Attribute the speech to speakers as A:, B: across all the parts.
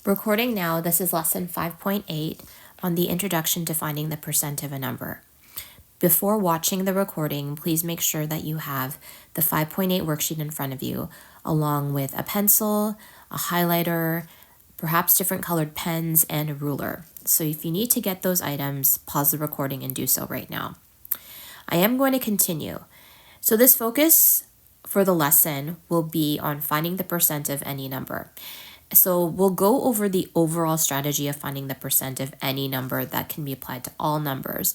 A: Recording now, this is lesson 5.8 on the introduction to finding the percent of a number. Before watching the recording, please make sure that you have the 5.8 worksheet in front of you, along with a pencil, a highlighter, perhaps different colored pens, and a ruler. So if you need to get those items, pause the recording and do so right now. I am going to continue. So this focus for the lesson will be on finding the percent of any number. So we'll go over the overall strategy of finding the percent of any number that can be applied to all numbers,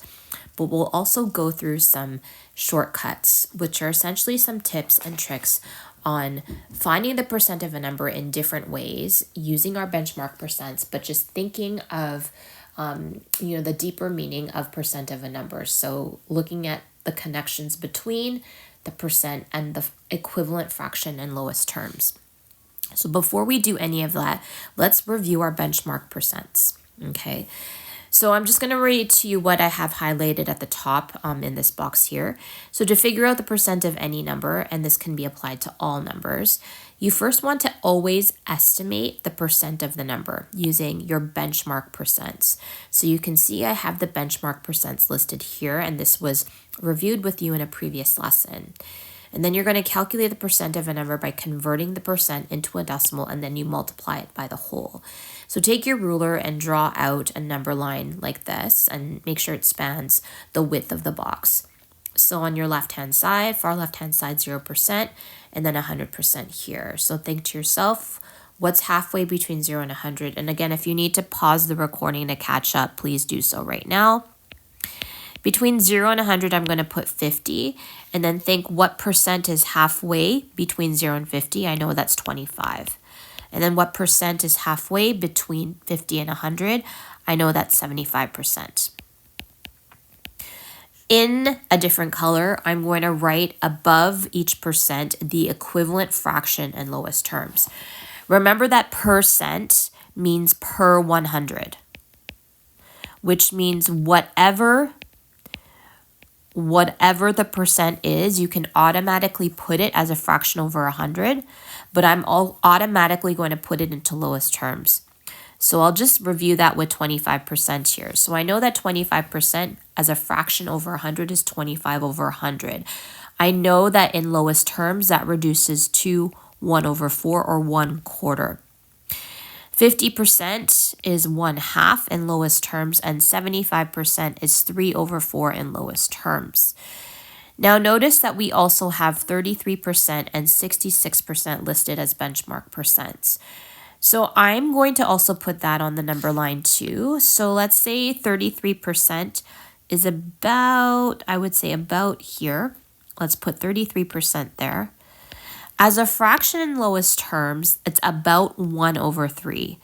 A: but we'll also go through some shortcuts, which are essentially some tips and tricks on finding the percent of a number in different ways using our benchmark percents, but just thinking of the deeper meaning of percent of a number. So looking at the connections between the percent and the equivalent fraction in lowest terms. So before we do any of that, let's review our benchmark percents, okay? So I'm just going to read to you what I have highlighted at the top in this box here. So to figure out the percent of any number, and this can be applied to all numbers, you first want to always estimate the percent of the number using your benchmark percents. So you can see I have the benchmark percents listed here, and this was reviewed with you in a previous lesson. And then you're going to calculate the percent of a number by converting the percent into a decimal, and then you multiply it by the whole. So take your ruler and draw out a number line like this and make sure it spans the width of the box. So on your left-hand side, far left-hand side, 0%, and then 100% here. So think to yourself, what's halfway between 0 and 100? And again, if you need to pause the recording to catch up, please do so right now. Between 0 and 100, I'm going to put 50, and then think what percent is halfway between 0 and 50. I know that's 25. And then what percent is halfway between 50 and 100? I know that's 75%. In a different color, I'm going to write above each percent the equivalent fraction in lowest terms. Remember that percent means per 100, which means whatever the percent is, you can automatically put it as a fraction over 100, but I'm automatically going to put it into lowest terms. So I'll just review that with 25% here. So I know that 25% as a fraction over 100 is 25 over 100. I know that in lowest terms, that reduces to 1 over 4 or 1/4. 50% is 1/2 in lowest terms, and 75% is 3 over 4 in lowest terms. Now notice that we also have 33% and 66% listed as benchmark percents. So I'm going to also put that on the number line too. So let's say 33% is about, I would say about here. Let's put 33% there. As a fraction in lowest terms, it's about 1 over 3,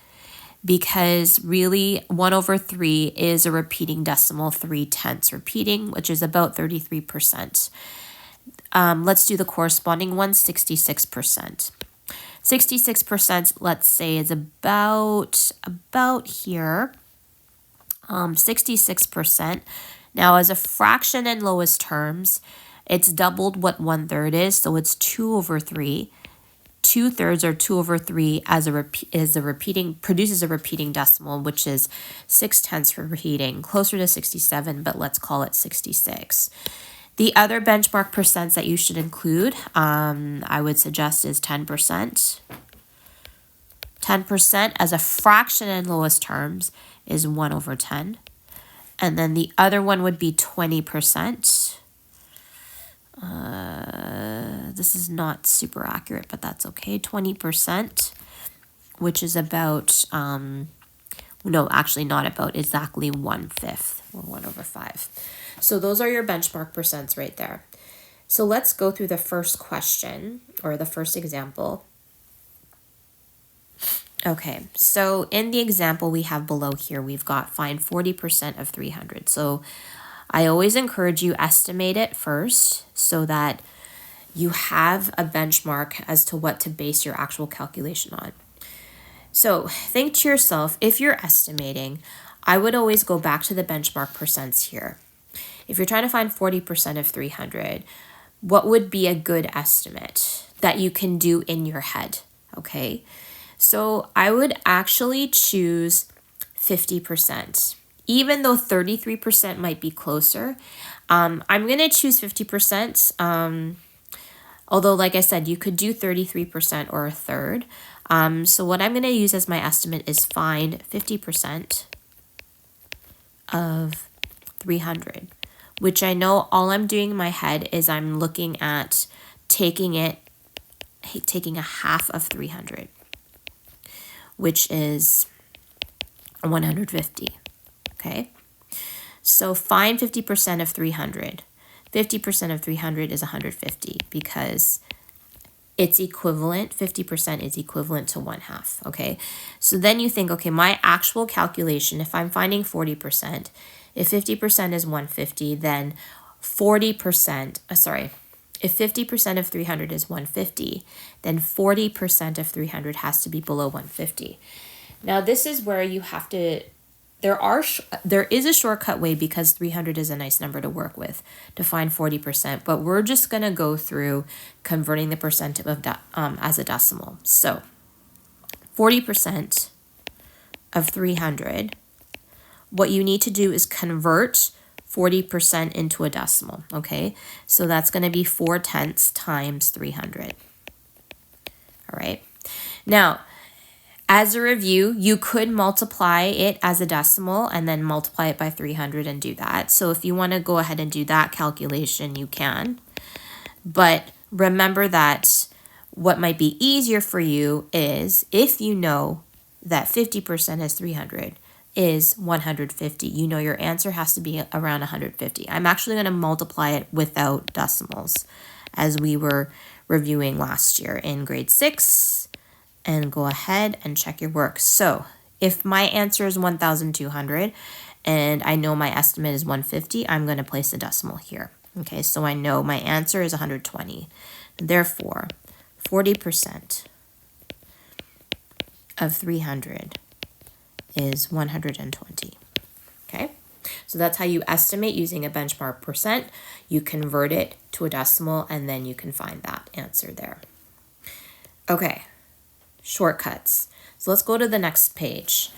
A: because really 1 over 3 is a repeating decimal, 3/10 repeating, which is about 33%. Let's do the corresponding one, 66%. 66%, let's say, is about here, 66%. Now, as a fraction in lowest terms, it's doubled what 1/3 is, so it's 2 over 3. 2/3 or 2 over 3 produces a repeating decimal, which is 6/10 repeating, closer to 67, but let's call it 66. The other benchmark percents that you should include, I would suggest, is 10%. 10% as a fraction in lowest terms is 1 over 10. And then the other one would be 20%. This is not super accurate, but that's okay. 20%, which is about, no, actually not about, exactly 1/5 or 1 over 5. So those are your benchmark percents right there. So let's go through the first question or the first example. Okay, so in the example we have below here, we've got find 40% of 300. So I always encourage you estimate it first so that you have a benchmark as to what to base your actual calculation on. So think to yourself, if you're estimating, I would always go back to the benchmark percents here. If you're trying to find 40% of 300, what would be a good estimate that you can do in your head, okay? So I would actually choose 50%. Even though 33% might be closer, I'm going to choose 50%. Although, like I said, you could do 33% or a third. So what I'm going to use as my estimate is find 50% of 300, which I know all I'm doing in my head is I'm looking at taking a half of 300, which is 150. Okay. So find 50% of 300. 50% of 300 is 150 because it's equivalent, 50% is equivalent to 1/2, okay? So then you think, okay, my actual calculation, if I'm finding 40%, if 50% is 150, then 40%, if 50% of 300 is 150, then 40% of 300 has to be below 150. Now this is where you have to, there is a shortcut way because 300 is a nice number to work with to find 40%, but we're just going to go through converting the percent of as a decimal. So 40% of 300, what you need to do is convert 40% into a decimal, okay? So that's going to be 4/10 times 300. All right. Now, as a review, you could multiply it as a decimal and then multiply it by 300 and do that. So if you want to go ahead and do that calculation, you can. But remember that what might be easier for you is if you know that 50% is 300 is 150. You know your answer has to be around 150. I'm actually going to multiply it without decimals as we were reviewing last year in grade 6. And go ahead and check your work. So if my answer is 1,200 and I know my estimate is 150, I'm going to place a decimal here. Okay, so I know my answer is 120. Therefore, 40% of 300 is 120. Okay, so that's how you estimate using a benchmark percent. You convert it to a decimal and then you can find that answer there. Okay. Shortcuts. So let's go to the next page.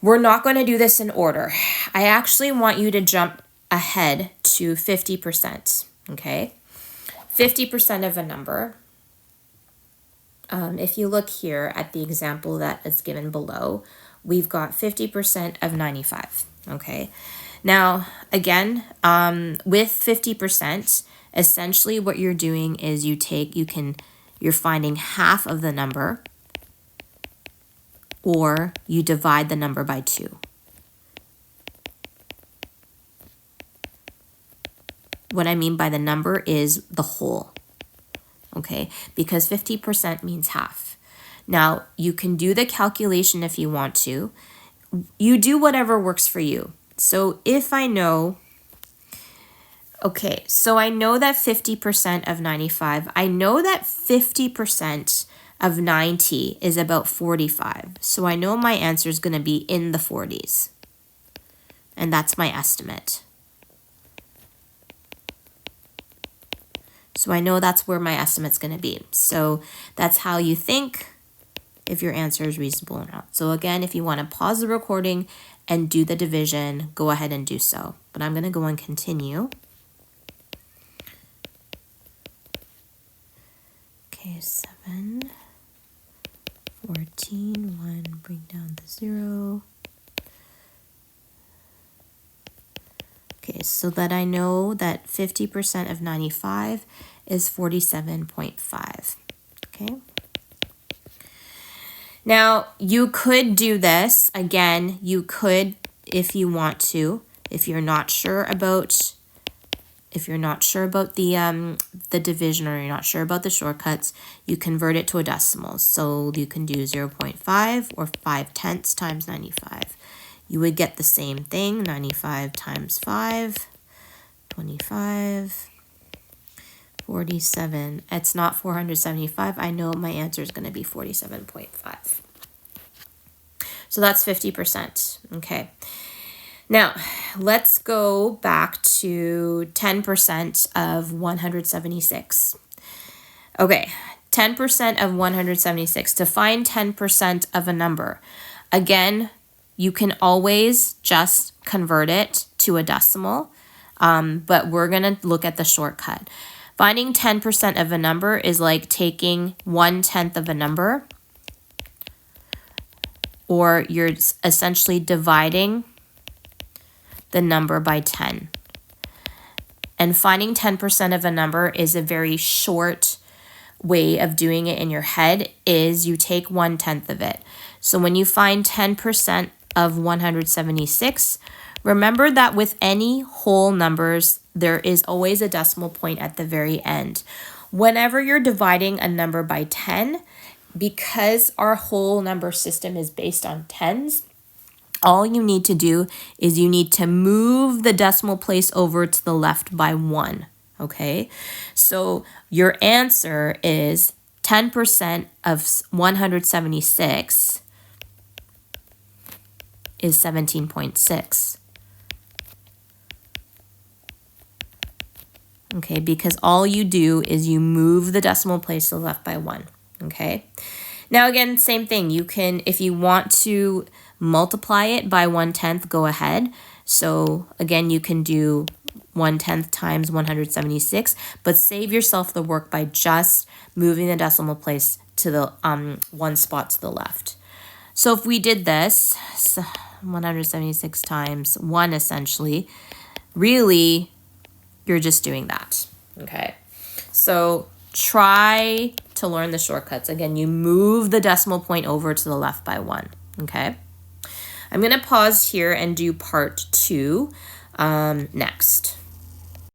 A: We're not going to do this in order. I actually want you to jump ahead to 50%, okay? 50% of a number. If you look here at the example that is given below, we've got 50% of 95, okay? Now, again, with 50%, essentially what you're doing is you're finding half of the number, or you divide the number by 2. What I mean by the number is the whole, okay? Because 50% means half. Now, you can do the calculation if you want to. You do whatever works for you. So if I know, okay, so I know that 50% of 95, I know that 50% of 90 is about 45. So I know my answer is going to be in the 40s. And that's my estimate. So I know that's where my estimate's going to be. So that's how you think if your answer is reasonable or not. So again, if you want to pause the recording and do the division, go ahead and do so. But I'm going to go and continue. Okay, 7, 14, 1, bring down the 0. Okay, so that I know that 50% of 95 is 47.5. Okay. Now, you could do this. Again, you could, if you want to, if you're not sure about the division, or you're not sure about the shortcuts, you convert it to a decimal. So you can do 0.5 or 5/10 times 95. You would get the same thing, 95 times 5, 25, 47. It's not 475. I know my answer is going to be 47.5. So that's 50%. Okay. Now, let's go back to 10% of 176. Okay, 10% of 176. To find 10% of a number. Again, you can always just convert it to a decimal, but we're going to look at the shortcut. Finding 10% of a number is like taking 1/10 of a number, or you're essentially dividing the number by 10. And finding 10% of a number is a very short way of doing it in your head, is you take 1/10 of it. So when you find 10% of 176, remember that with any whole numbers, there is always a decimal point at the very end. Whenever you're dividing a number by 10, because our whole number system is based on tens, all you need to do is you need to move the decimal place over to the left by 1, okay? So your answer is 10% of 176 is 17.6. Okay, because all you do is you move the decimal place to the left by 1, okay? Now again, same thing. You can, if you want to multiply it by 1/10, go ahead. So again, you can do 1/10 times 176, but save yourself the work by just moving the decimal place to the one spot to the left. So if we did this, 176 times 1 essentially, really, you're just doing that, okay? So try to learn the shortcuts. Again, you move the decimal point over to the left by 1, okay? I'm going to pause here and do part 2 next.